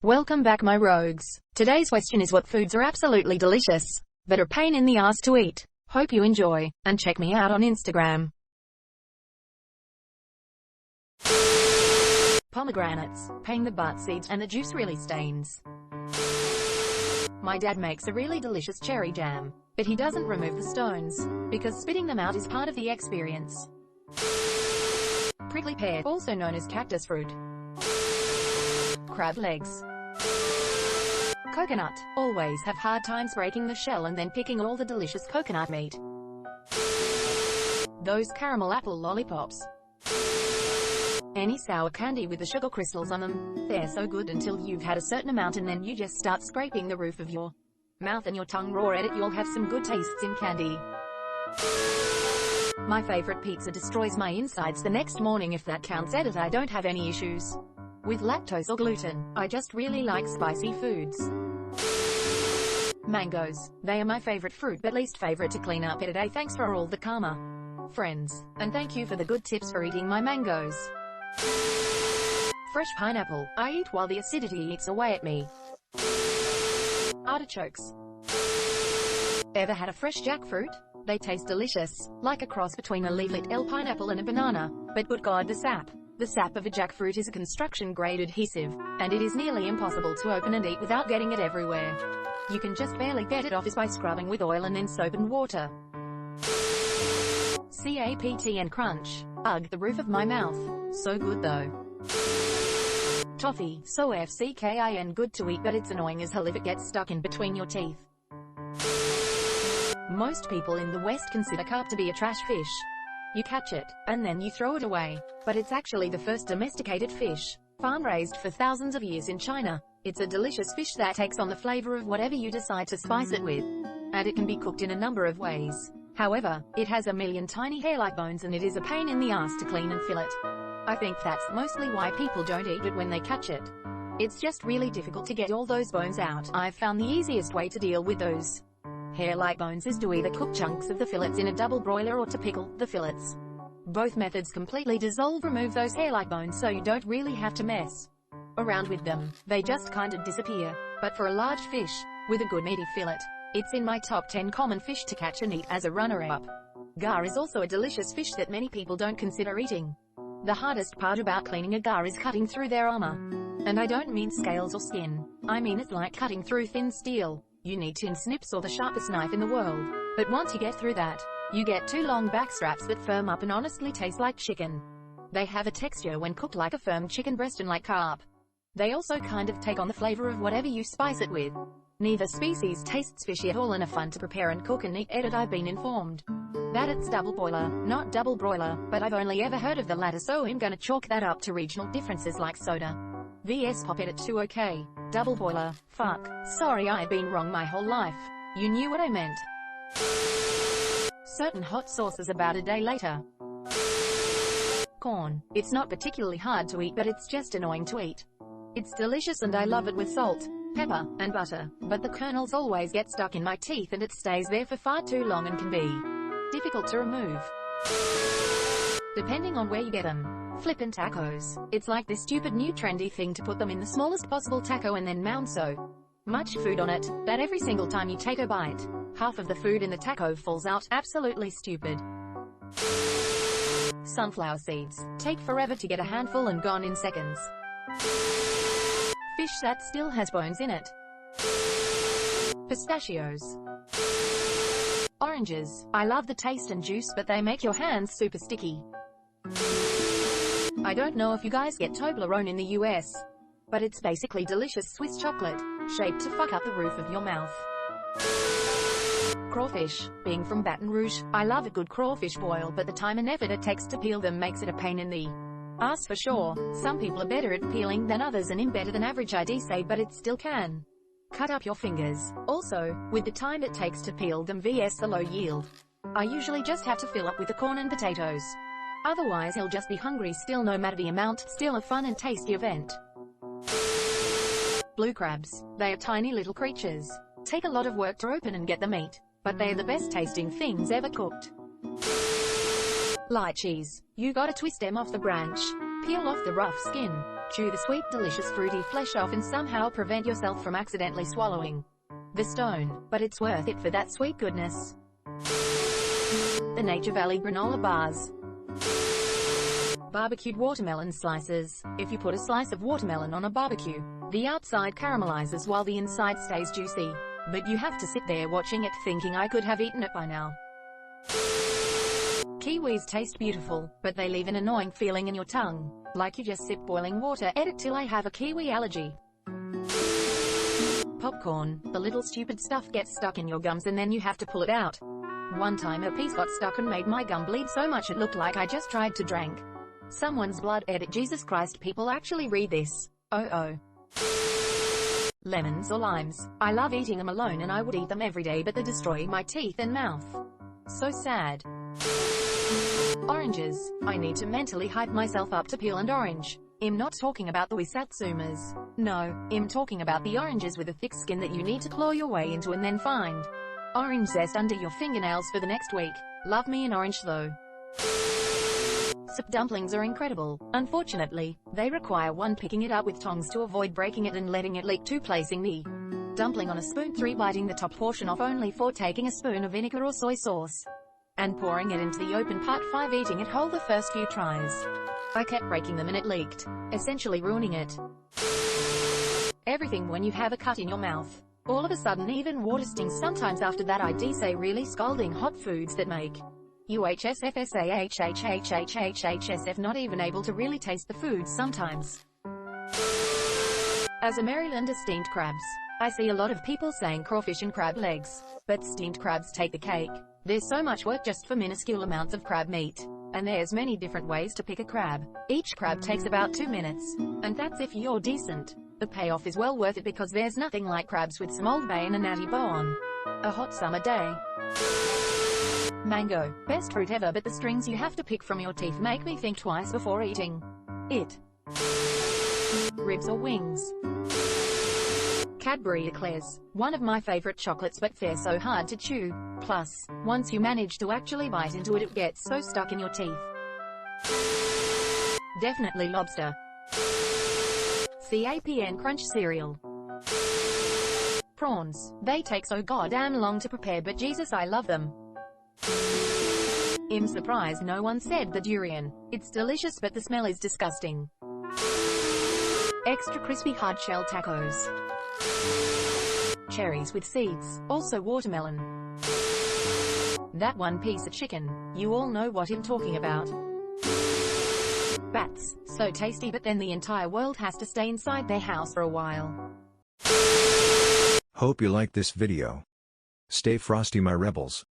Welcome back, my rogues. Today's question is, what foods are absolutely delicious, but are pain in the ass to eat? Hope you enjoy, and check me out on Instagram. Pomegranates, paying the butt seeds and the juice really stains. My dad makes a really delicious cherry jam, but he doesn't remove the stones, because spitting them out is part of the experience. Prickly pear, also known as cactus fruit. Crab legs. Coconut, always have hard times breaking the shell and then picking all the delicious coconut meat. Those caramel apple lollipops. Any sour candy with the sugar crystals on them, they're so good until you've had a certain amount and then you just start scraping the roof of your mouth and your tongue raw at it. You'll have some good tastes in candy. My favorite pizza destroys my insides the next morning, if that counts. Edit. I don't have any issues with lactose or gluten. I just really like spicy foods. Mangoes. They are my favorite fruit, but least favorite to clean up. Edit. Thanks for all the karma, friends, and thank you for the good tips for eating my mangoes. Fresh pineapple. I eat while the acidity eats away at me. Artichokes. Ever had a fresh jackfruit? They taste delicious, like a cross between a leaflet L pineapple and a banana, but good God, the sap. The sap of a jackfruit is a construction-grade adhesive, and it is nearly impossible to open and eat without getting it everywhere. You can just barely get it off by scrubbing with oil and then soap and water. CAPT and crunch. Ugh, the roof of my mouth. So good though. Toffee. So FCKIN good to eat, but it's annoying as hell if it gets stuck in between your teeth. Most people in the West consider carp to be a trash fish. You catch it, and then you throw it away. But it's actually the first domesticated fish, farm-raised for thousands of years in China. It's a delicious fish that takes on the flavor of whatever you decide to spice it with. And it can be cooked in a number of ways. However, it has a million tiny hair-like bones and it is a pain in the ass to clean and fillet. I think that's mostly why people don't eat it when they catch it. It's just really difficult to get all those bones out. I've found the easiest way to deal with those hair-like bones is to either cook chunks of the fillets in a double broiler or to pickle the fillets. Both methods completely remove those hair-like bones, so you don't really have to mess around with them. They just kind of disappear. But for a large fish, with a good meaty fillet, it's in my top 10 common fish to catch and eat as a runner-up. Gar is also a delicious fish that many people don't consider eating. The hardest part about cleaning a gar is cutting through their armor. And I don't mean scales or skin. I mean it's like cutting through thin steel. You need tin snips or the sharpest knife in the world. But once you get through that, you get 2 long back straps that firm up and honestly taste like chicken. They have a texture when cooked like a firm chicken breast and like carp. They also kind of take on the flavor of whatever you spice it with. Neither species tastes fishy at all and are fun to prepare and cook and eat. Edit. I've been informed that it's double boiler, not double broiler, but I've only ever heard of the latter, so I'm gonna chalk that up to regional differences like soda vs pop. Edit 2. Okay, double boiler. Fuck. Sorry, I've been wrong my whole life. You knew what I meant. Certain hot sauces about a day later. Corn. It's not particularly hard to eat, but it's just annoying to eat. It's delicious and I love it with salt, pepper, and butter, but the kernels always get stuck in my teeth and it stays there for far too long and can be difficult to remove. Depending on where you get them. Flippin' tacos. It's like this stupid new trendy thing to put them in the smallest possible taco and then mound so much food on it, that every single time you take a bite, half of the food in the taco falls out. Absolutely stupid. Sunflower seeds. Take forever to get a handful and gone in seconds. Fish that still has bones in it. Pistachios. Oranges. I love the taste and juice, but they make your hands super sticky. I don't know if you guys get Toblerone in the US, but it's basically delicious Swiss chocolate, shaped to fuck up the roof of your mouth. Crawfish. Being from Baton Rouge, I love a good crawfish boil, but the time and effort it takes to peel them makes it a pain in the ass for sure. Some people are better at peeling than others and I'm better than average, I'd say, but it still can cut up your fingers. Also, with the time it takes to peel them vs the low yield, I usually just have to fill up with the corn and potatoes. Otherwise he'll just be hungry still no matter the amount. Still a fun and tasty event. Blue crabs. They are tiny little creatures. Take a lot of work to open and get the meat, but they are the best tasting things ever cooked. Lychees. You gotta twist them off the branch, peel off the rough skin, Chew the sweet, delicious, fruity flesh off and somehow prevent yourself from accidentally swallowing the stone, but it's worth it for that sweet goodness. The Nature Valley Granola Bars. Barbecued watermelon slices. If you put a slice of watermelon on a barbecue, the outside caramelizes while the inside stays juicy. But you have to sit there watching it thinking I could have eaten it by now. Kiwis taste beautiful, but they leave an annoying feeling in your tongue, like you just sip boiling water. Edit till I have a kiwi allergy. Popcorn. The little stupid stuff gets stuck in your gums and then you have to pull it out. One time a piece got stuck and made my gum bleed so much it looked like I just tried to drink someone's blood. Edit. Jesus Christ, people actually read this. Oh. Lemons or limes. I love eating them alone and I would eat them every day, but they destroy my teeth and mouth. So sad. Oranges. I need to mentally hype myself up to peel an orange. I'm not talking about the Wisatsumas. No, I'm talking about the oranges with a thick skin that you need to claw your way into and then find orange zest under your fingernails for the next week. Love me an orange though. Soup dumplings are incredible. Unfortunately, they require 1. Picking it up with tongs to avoid breaking it and letting it leak, 2. Placing the dumpling on a spoon, 3. Biting the top portion off only, 4. Taking a spoon of vinegar or soy sauce and pouring it into the open part, 5. Eating it whole the first few tries. I kept breaking them and it leaked, essentially ruining it. Everything when you have a cut in your mouth. All of a sudden even water stings sometimes after that. I'd say really scalding hot foods that make UHSFSAHHHHHSF not even able to really taste the food sometimes. As a Marylander, steamed crabs. I see a lot of people saying crawfish and crab legs, but steamed crabs take the cake. There's so much work just for minuscule amounts of crab meat. And there's many different ways to pick a crab. Each crab takes about 2 minutes. And that's if you're decent. The payoff is well worth it because there's nothing like crabs with some Old Bay and a natty bow on a hot summer day. Mango. Best fruit ever, but the strings you have to pick from your teeth make me think twice before eating it. Ribs or wings. Cadbury Eclairs. One of my favorite chocolates, but they're so hard to chew. Plus, once you manage to actually bite into it, it gets so stuck in your teeth. Definitely lobster. CAPN Crunch cereal. Prawns. They take so goddamn long to prepare, but Jesus, I love them. I'm surprised no one said the durian. It's delicious, but the smell is disgusting. Extra crispy hard shell tacos. Cherries with seeds, also watermelon. That one piece of chicken. You all know what I'm talking about. Bats. So tasty, but then the entire world has to stay inside their house for a while. Hope you liked this video. Stay frosty, my rebels.